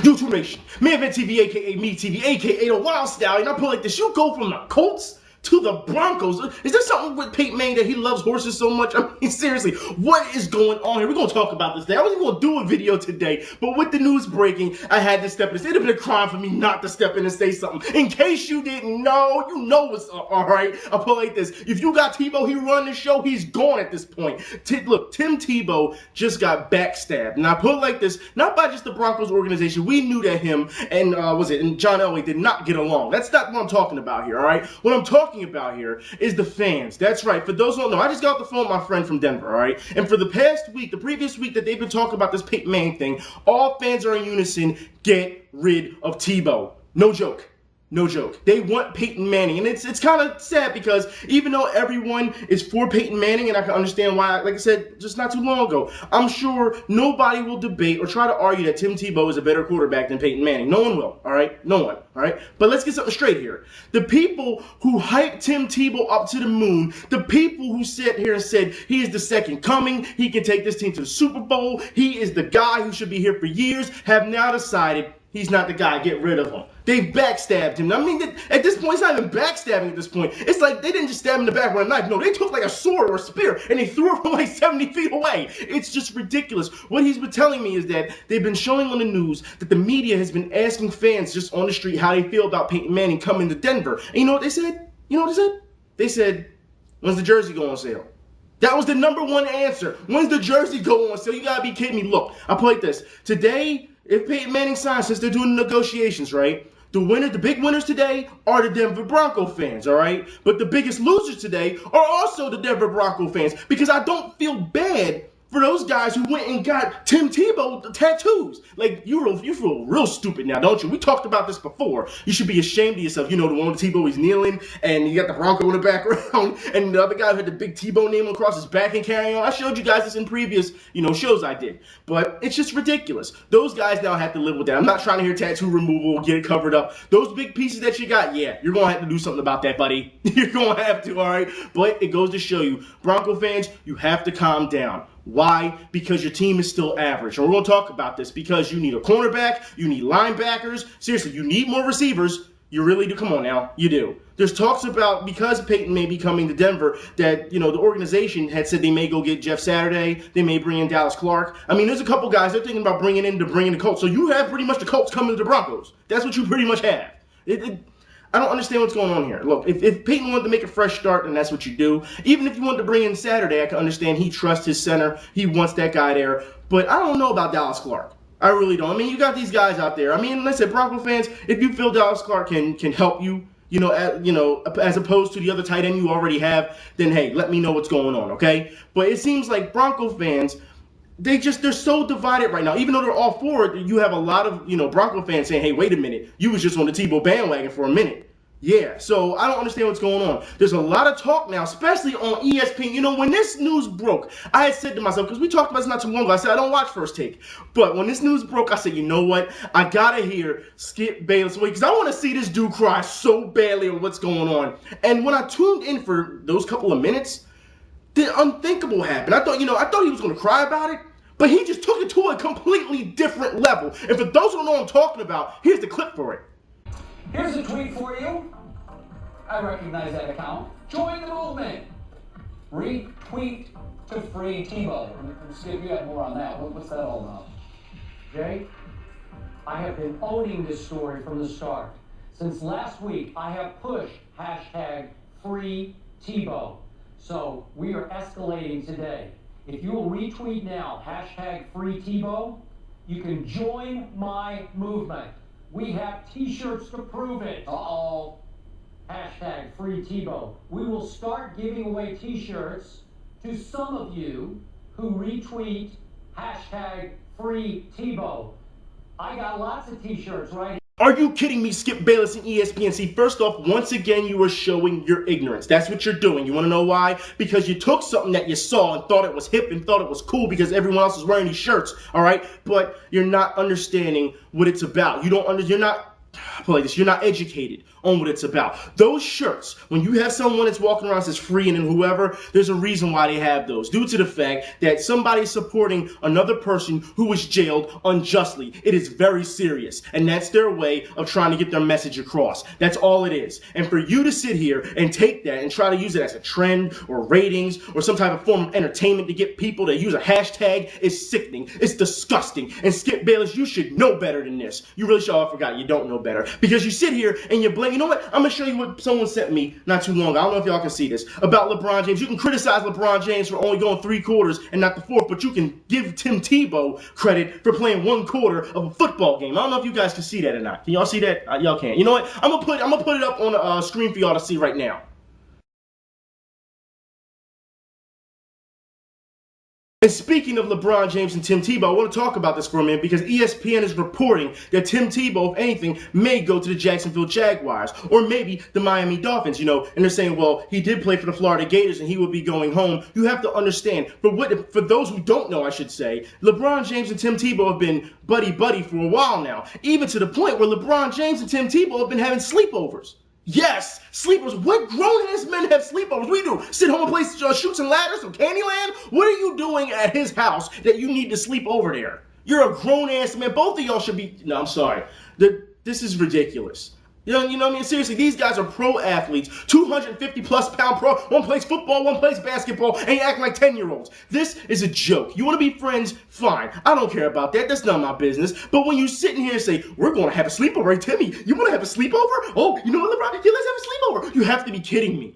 YouTube Nation, Man Event TV, aka Me TV, aka The Wild Stallion. I put it like this: you go from the Colts to the Broncos. Is there something with Peyton Manning that he loves horses so much? I mean, seriously, what is going on here? We're going to talk about this today. I wasn't going to do a video today, but with the news breaking, I had to step in. It'd have been a crime for me not to step in and say something. In case you didn't know, you know what's up, all right? I'll put it like this. If you got Tebow, he run the show, he's gone at this point. Look, Tim Tebow just got backstabbed. And I put it like this, not by just the Broncos organization. We knew that him and, John Elway did not get along. That's not what I'm talking about here, all right? What I'm talking about here is the fans. That's right. For those who don't know, I just got off the phone with my friend from Denver, all right? And for the past week, the previous week that they've been talking about this Peyton Manning thing, all fans are in unison: get rid of Tebow. No joke. No joke. They want Peyton Manning. And it's kind of sad because even though everyone is for Peyton Manning, and I can understand why, like I said just not too long ago, I'm sure nobody will debate or try to argue that Tim Tebow is a better quarterback than Peyton Manning. No one will, all right? No one, all right? But let's get something straight here. The people who hyped Tim Tebow up to the moon, the people who sat here and said he is the second coming, he can take this team to the Super Bowl, he is the guy who should be here for years, have now decided he's not the guy. Get rid of him. They've backstabbed him. I mean, at this point, it's not even backstabbing at this point. It's like they didn't just stab him in the back with a knife. No, they took like a sword or a spear and they threw it from like 70 feet away. It's just ridiculous. What he's been telling me is that they've been showing on the news that the media has been asking fans just on the street how they feel about Peyton Manning coming to Denver. And you know what they said? You know what they said? They said, when's the jersey go on sale? That was the #1 answer. When's the jersey go on sale? You gotta be kidding me. Look, I'll play this. Today, if Peyton Manning signs, since they're doing the negotiations, right? The big winners today are the Denver Bronco fans, all right? But the biggest losers today are also the Denver Bronco fans, because I don't feel bad for those guys who went and got Tim Tebow tattoos. Like, you feel real stupid now, don't you? We talked about this before. You should be ashamed of yourself. You know, the one with Tebow, he's kneeling, and you got the Bronco in the background, and the other guy had the big Tebow name across his back and carrying on. I showed you guys this in previous, shows I did. But it's just ridiculous. Those guys now have to live with that. I'm not trying to hear tattoo removal, get it covered up. Those big pieces that you got, yeah, you're going to have to do something about that, buddy. You're going to have to, all right? But it goes to show you, Bronco fans, you have to calm down. Why? Because your team is still average. And we're going to talk about this because you need a cornerback, you need linebackers. Seriously, you need more receivers. You really do. Come on now. You do. There's talks about, because Peyton may be coming to Denver, that, the organization had said they may go get Jeff Saturday. They may bring in Dallas Clark. I mean, there's a couple guys they're thinking about bringing the Colts. So you have pretty much the Colts coming to the Broncos. That's what you pretty much have. I don't understand what's going on here. Look, if Peyton wanted to make a fresh start, then that's what you do. Even if you wanted to bring in Saturday, I can understand he trusts his center. He wants that guy there. But I don't know about Dallas Clark. I really don't. I mean, you got these guys out there. I mean, listen, Bronco fans, if you feel Dallas Clark can help you, as opposed to the other tight end you already have, then hey, let me know what's going on, okay? But it seems like Bronco fans, they're so divided right now. Even though they're all for it, you have a lot of, Bronco fans saying, hey, wait a minute, you was just on the Tebow bandwagon for a minute. Yeah, so I don't understand what's going on. There's a lot of talk now, especially on ESPN. When this news broke, I had said to myself, because we talked about this not too long ago, I said I don't watch First Take. But when this news broke, I said, you know what? I got to hear Skip Bayless, because I want to see this dude cry so badly on what's going on. And when I tuned in for those couple of minutes, the unthinkable happened. I thought he was going to cry about it, but he just took it to a completely different level. And for those who don't know what I'm talking about, here's the clip for it. Here's a tweet for you. I recognize that account. Join the movement. Retweet to free Tebow. Skip, you got more on that. What's that all about? Jay, I have been owning this story from the start. Since last week, I have pushed hashtag free Tebow. So we are escalating today. If you will retweet now, hashtag free Tebow, you can join my movement. We have t-shirts to prove it. Uh-oh. Hashtag free Tebow. We will start giving away t-shirts to some of you who retweet hashtag free Tebow. I got lots of t-shirts right here. Are you kidding me, Skip Bayless and ESPN? See, first off, once again, you are showing your ignorance. That's what you're doing. You want to know why? Because you took something that you saw and thought it was hip and thought it was cool because everyone else is wearing these shirts, all right? But you're not understanding what it's about. You're not I feel like this. You're not educated on what it's about. Those shirts, when you have someone that's walking around that says free and then whoever, there's a reason why they have those. Due to the fact that somebody's supporting another person who was jailed unjustly. It is very serious. And that's their way of trying to get their message across. That's all it is. And for you to sit here and take that and try to use it as a trend or ratings or some type of form of entertainment to get people to use a hashtag is sickening. It's disgusting. And Skip Bayless, you should know better than this. You really should. I forgot. You don't know better. Because you sit here and you blame. You know what? I'm going to show you what someone sent me not too long ago. I don't know if y'all can see this. About LeBron James. You can criticize LeBron James for only going 3 quarters and not the 4th, but you can give Tim Tebow credit for playing 1 quarter of a football game. I don't know if you guys can see that or not. Can y'all see that? Y'all can. You know what? I'm gonna put it up on the screen for y'all to see right now. And speaking of LeBron James and Tim Tebow, I want to talk about this for a minute because ESPN is reporting that Tim Tebow, if anything, may go to the Jacksonville Jaguars or maybe the Miami Dolphins, you know, and they're saying, well, he did play for the Florida Gators and he will be going home. You have to understand, for those who don't know, I should say, LeBron James and Tim Tebow have been buddy-buddy for a while now, even to the point where LeBron James and Tim Tebow have been having sleepovers. Yes, sleepers. What grown-ass men have sleepovers? We do. Sit home and play Chutes and Ladders or Candyland? What are you doing at his house that you need to sleep over there? You're a grown-ass man. Both of y'all should be... No, I'm sorry. This is ridiculous. You know what I mean? Seriously, these guys are pro athletes, 250-plus pound pro. One plays football, one plays basketball, and you acting like 10-year-olds. This is a joke. You want to be friends? Fine. I don't care about that. That's none of my business. But when you sit in here and say, we're going to have a sleepover, hey, Timmy, you want to have a sleepover? Oh, you know what, LeBron? Yeah, let's have a sleepover. You have to be kidding me.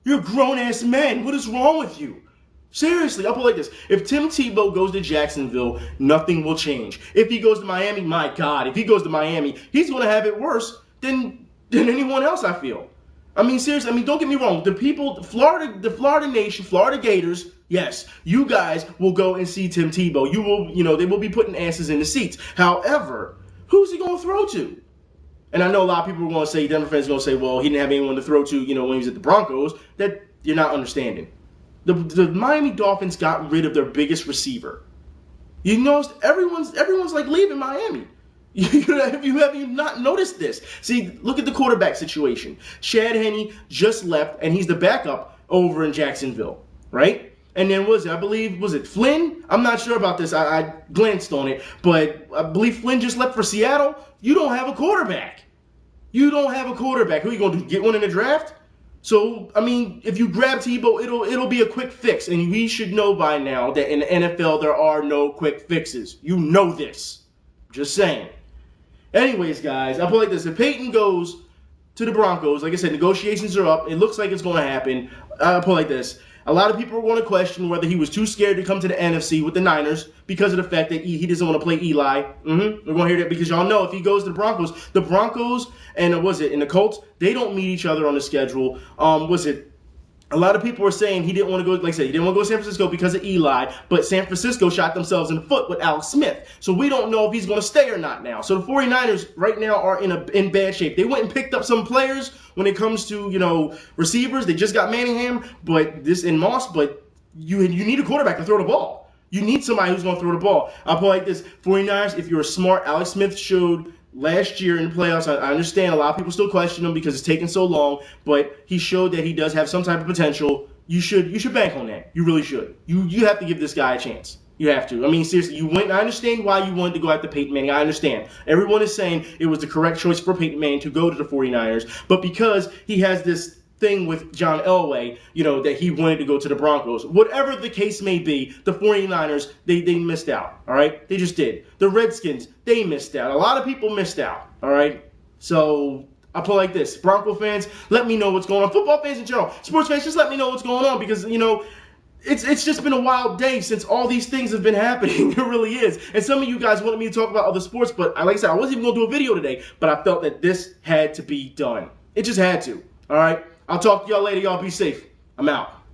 You're a grown-ass man. What is wrong with you? Seriously, I'll put it like this. If Tim Tebow goes to Jacksonville, nothing will change. If he goes to Miami, my God, if he goes to Miami, he's going to have it worse than anyone else, I feel. I mean, seriously, I mean, don't get me wrong. The people, the Florida nation, Florida Gators, yes, you guys will go and see Tim Tebow. You will, you know, they will be putting asses in the seats. However, who's he going to throw to? And I know a lot of people are going to say, Denver fans are going to say, well, he didn't have anyone to throw to, you know, when he was at the Broncos. That you're not understanding. The Miami Dolphins got rid of their biggest receiver. You notice everyone's like leaving Miami. Have you not noticed this? See, look at the quarterback situation. Chad Henne just left, and he's the backup over in Jacksonville, right? And then was it Flynn? I'm not sure about this. I glanced on it, but I believe Flynn just left for Seattle. You don't have a quarterback. You don't have a quarterback. Who are you going to do? Get one in the draft? So, I mean, if you grab Tebow, it'll be a quick fix. And we should know by now that in the NFL, there are no quick fixes. You know this. Just saying. Anyways, guys, I'll put it like this. If Peyton goes to the Broncos, like I said, negotiations are up. It looks like it's going to happen. I'll put it like this. A lot of people are going to question whether he was too scared to come to the NFC with the Niners because of the fact that he doesn't want to play Eli. We're going to hear that because y'all know if he goes to the Broncos and and the Colts, they don't meet each other on the schedule. A lot of people are saying he didn't want to go, like I said, he didn't want to go to San Francisco because of Eli, but San Francisco shot themselves in the foot with Alex Smith. So we don't know if he's going to stay or not now. So the 49ers right now are in bad shape. They went and picked up some players when it comes to, you know, receivers. They just got Manningham, but you need a quarterback to throw the ball. You need somebody who's going to throw the ball. I'll put it like this. 49ers, if you're smart, Alex Smith showed last year in the playoffs, I understand a lot of people still question him because it's taken so long, but he showed that he does have some type of potential. You should bank on that. You really should. You have to give this guy a chance. You have to. I mean, seriously, I understand why you wanted to go after Peyton Manning. I understand. Everyone is saying it was the correct choice for Peyton Manning to go to the 49ers, but because he has this thing with John Elway, you know, that he wanted to go to the Broncos. Whatever the case may be, the 49ers, they missed out, all right? They just did. The Redskins, they missed out. A lot of people missed out, all right? So I'll put it like this. Bronco fans, let me know what's going on. Football fans in general, sports fans, just let me know what's going on because, you know, it's just been a wild day since all these things have been happening. It really is. And some of you guys wanted me to talk about other sports, but like I said, I wasn't even going to do a video today, but I felt that this had to be done. It just had to, all right? I'll talk to y'all later. Y'all be safe. I'm out.